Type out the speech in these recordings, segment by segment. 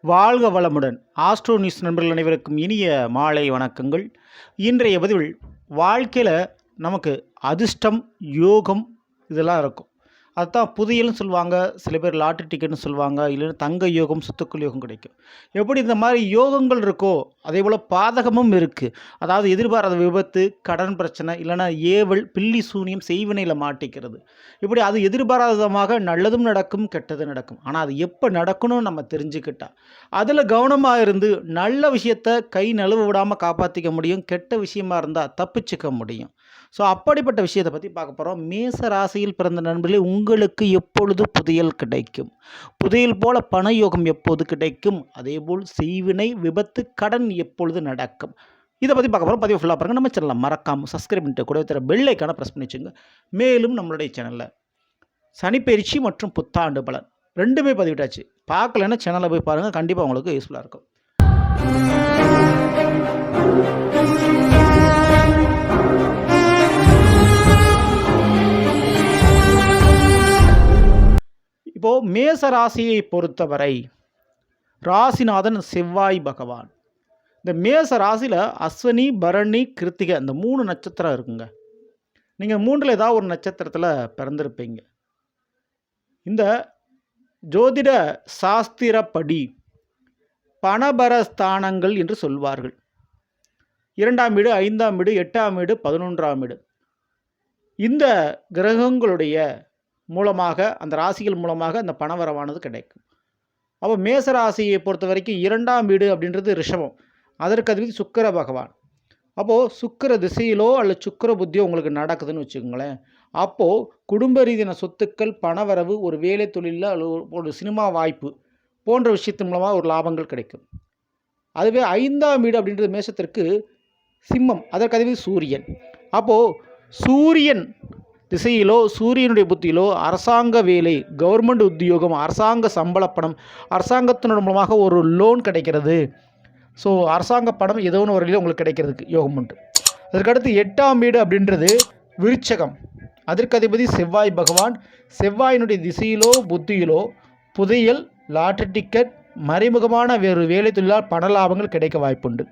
வாழ்க வளமுடன். Astro news நண்பர்கள் அனைவருக்கும் இனிய மாலை வணக்கங்கள். இன்றைய பதிவில் வாழ்க்கையில் நமக்கு அதிர்ஷ்டம், யோகம் இதெல்லாம் இருக்கும். அதுதான் புதையல்னு சொல்லுவாங்க, சில பேர் லாட்ரி டிக்கெட்னு சொல்லுவாங்க, இல்லைன்னா தங்க யோகம், சொத்துக்கள் யோகம் கிடைக்கும். எப்படி இந்த மாதிரி யோகங்கள் இருக்கோ அதே போல் பாதகமும் இருக்குது. அதாவது எதிர்பாராத விபத்து, கடன் பிரச்சனை, இல்லைன்னா ஏவல், பில்லி சூனியம், செய்வினையில் மாட்டிக்கிறது. இப்படி அது எதிர்பாராதமாக நல்லதும் நடக்கும், கெட்டதும் நடக்கும். ஆனால் அது எப்போ நடக்கணும்னு நம்ம தெரிஞ்சுக்கிட்டா அதில் கவனமாக இருந்து நல்ல விஷயத்தை கை நழுவ விடாமல் காப்பாற்றிக்க முடியும். கெட்ட விஷயமா இருந்தால் தப்பிச்சுக்க முடியும். ஸோ அப்படிப்பட்ட விஷயத்தை பற்றி பார்க்க போகிறோம். மேச ராசியில் பிறந்த நண்பர்களே, உங்களுக்கு எப்பொழுது புதையல் கிடைக்கும்? புதையல் போல பண யோகம் எப்போது கிடைக்கும்? அதேபோல் செய்வினை, விபத்து, கடன் எப்பொழுது நடக்கும்? இதை பற்றி பார்க்க போகிறோம். பதிவு ஃபுல்லாக பாருங்கள். நம்ம சேனலில் மறக்காமல் சப்ஸ்கிரைப் பண்ணிட்டு கூட தர பெல் ஐக்கானை ப்ரெஸ் பண்ணி வச்சுங்க. மேலும் நம்மளுடைய சேனலில் சனிப்பெயர்ச்சி மற்றும் புத்தாண்டு பலன் ரெண்டுமே பதிவிட்டாச்சு. பார்க்கலன்னா சேனலில் போய் பாருங்கள், கண்டிப்பாக உங்களுக்கு யூஸ்ஃபுல்லாக இருக்கும். இப்போது மேச ராசியை பொறுத்தவரை ராசிநாதன் செவ்வாய் பகவான். இந்த மேச ராசியில் அஸ்வினி, பரணி, கிருத்திகை இந்த 3 நட்சத்திரம் இருக்குங்க. நீங்கள் 3ல் ஏதாவது ஒரு நட்சத்திரத்தில் பிறந்திருப்பீங்க. இந்த ஜோதிட சாஸ்திரப்படி பணபரஸ்தானங்கள் என்று சொல்வார்கள். 2ஆம் வீடு, 5ஆம் வீடு, 8ஆம் வீடு, 11ஆம் வீடு. இந்த கிரகங்களுடைய மூலமாக, அந்த ராசிகள் மூலமாக அந்த பணவரவானது கிடைக்கும். அப்போ மேச ராசியை பொறுத்த வரைக்கும் 2ஆம் வீடு அப்படின்றது ரிஷபம். அதற்கு அதிபதி சுக்கிர பகவான். அப்போது சுக்கிர திசையிலோ அல்லது சுக்கிர புத்தியோ உங்களுக்கு நடக்குதுன்னு வச்சுக்கோங்களேன். அப்போது குடும்ப ரீதியான சொத்துக்கள், பணவரவு, ஒரு வேலை தொழிலில் ஒரு சினிமா வாய்ப்பு போன்ற விஷயத்தின் மூலமாக ஒரு லாபங்கள் கிடைக்கும். அதுவே 5ஆம் வீடு அப்படின்றது மேசத்திற்கு சிம்மம். அதற்கு அதிபதி சூரியன். அப்போது சூரியன் திசையிலோ, சூரியனுடைய புத்தியிலோ அரசாங்க வேலை, கவர்மெண்ட் உத்தியோகம், அரசாங்க சம்பள பணம், அரசாங்கத்தினோட மூலமாக ஒரு லோன் கிடைக்கிறது. ஸோ அரசாங்க பணம் ஏதோ ஒன்று வரையிலும் உங்களுக்கு கிடைக்கிறதுக்கு யோகம் உண்டு. அதற்கடுத்து 8ஆம் வீடு அப்படின்றது விருச்சகம். அதற்கு அதிபதி செவ்வாய் பகவான். செவ்வாயினுடைய திசையிலோ புத்தியிலோ புதையல், லாட்ரி டிக்கெட், மறைமுகமான வேறு வேலை தொழிலால் பண லாபங்கள் கிடைக்க வாய்ப்புண்டு.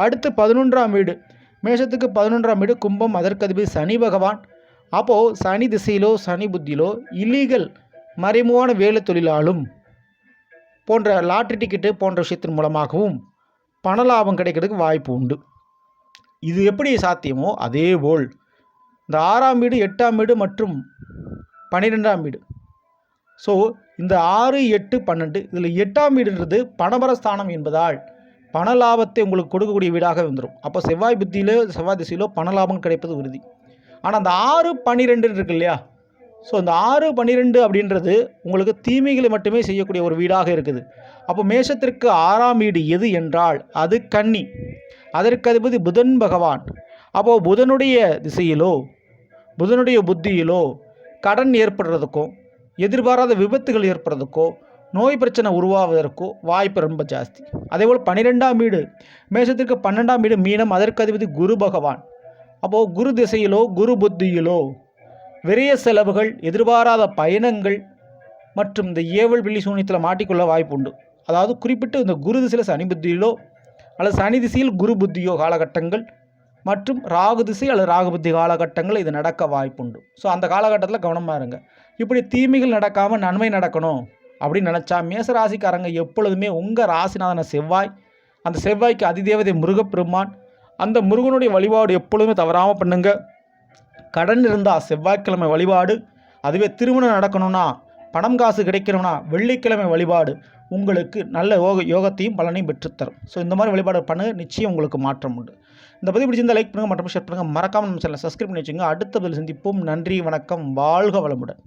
அடுத்து 11ஆம் வீடு மேஷத்துக்கு 11ஆம் வீடு கும்பம். அதற்கு அதிபதி சனி பகவான். அப்போது சனி திசையிலோ சனி புத்தியிலோ இல்லீகல் மறைமுகமான வேலை தொழிலாலும் போன்ற லாட்ரி டிக்கெட்டு போன்ற விஷயத்தின் மூலமாகவும் பண லாபம் கிடைக்கிறதுக்கு வாய்ப்பு உண்டு. இது எப்படி சாத்தியமோ அதேபோல் இந்த 6ஆம் வீடு, 8ஆம் வீடு மற்றும் 12ஆம் வீடு. ஸோ இந்த 6, 8, 12 இதில் 8ஆம் வீடுன்றது பணபரஸ்தானம் என்பதால் பண லாபத்தை உங்களுக்கு கொடுக்கக்கூடிய வீடாக வந்துடும். அப்போ செவ்வாய் புத்தியிலோ செவ்வாய் திசையிலோ பண லாபம் கிடைப்பது உறுதி. ஆனால் அந்த 6, 12 இருக்கு இல்லையா? ஸோ இந்த 6, 12 அப்படின்றது உங்களுக்கு தீமைகளை மட்டுமே செய்யக்கூடிய ஒரு வீடாக இருக்குது. அப்போ மேஷத்திற்கு 6ஆம் வீடு எது என்றால் அது கன்னி. அதற்கு அதிபதி புதன் பகவான். அப்போது புதனுடைய திசையிலோ புதனுடைய புத்தியிலோ கடன் ஏற்படுறதுக்கோ, எதிர்பாராத விபத்துகள் ஏற்படுறதுக்கோ, நோய் பிரச்சனை உருவாவதற்கோ வாய்ப்பு ரொம்ப ஜாஸ்தி. அதேபோல் 12ஆம் வீடு மேஷத்திற்கு 12ஆம் வீடு மீனம். அதற்கு அதிபதி குரு பகவான். அப்போது குரு திசையிலோ குரு புத்தியிலோ விரைய செலவுகள், எதிர்பாராத பயணங்கள் மற்றும் இந்த ஏவல் பில்லி சூனியத்தில் மாட்டிக்கொள்ள வாய்ப்பு உண்டு. அதாவது குறிப்பிட்டு இந்த குரு திசையில் சனி புத்தியிலோ அல்லது சனி திசையில் குரு புத்தியோ காலகட்டங்கள் மற்றும் ராகு திசை அல்லது ராகு புத்தி காலகட்டங்கள் இது நடக்க வாய்ப்புண்டு. ஸோ அந்த காலகட்டத்தில் கவனமாக இருங்க. இப்படி தீமைகள் நடக்காமல் நன்மை நடக்கணும் அப்படின்னு நினச்சா மேசராசிக்காரங்க எப்பொழுதுமே உங்கள் ராசிநாதன செவ்வாய், அந்த செவ்வாய்க்கு அதிதேவதை முருகப்பெருமான், அந்த முருகனுடைய வழிபாடு எப்பொழுதுமே தவறாமல் பண்ணுங்க. கடன் இருந்தால் செவ்வாய்க்கிழமை வழிபாடு. அதுவே திருமணம் நடக்கணும்னா, பணம் காசு கிடைக்கணும்னா வெள்ளிக்கிழமை வழிபாடு உங்களுக்கு நல்ல யோகத்தையும் பலனையும் பெற்றுத்தரும். ஸோ இந்த மாதிரி வழிபாடு பண்ண நிச்சயம் உங்களுக்கு மாற்றம் உண்டு. இந்த பதிவு பிடிச்சிருந்தால் லைக் பண்ணுங்கள் மற்றும் ஷேர் பண்ணுங்கள். மறக்காமல் நம்ம சேனலை சப்ஸ்கிரைப் பண்ணி வச்சுங்க. அடுத்த பதில் சந்திப்போம். நன்றி, வணக்கம், வாழ்க வளமுடன்.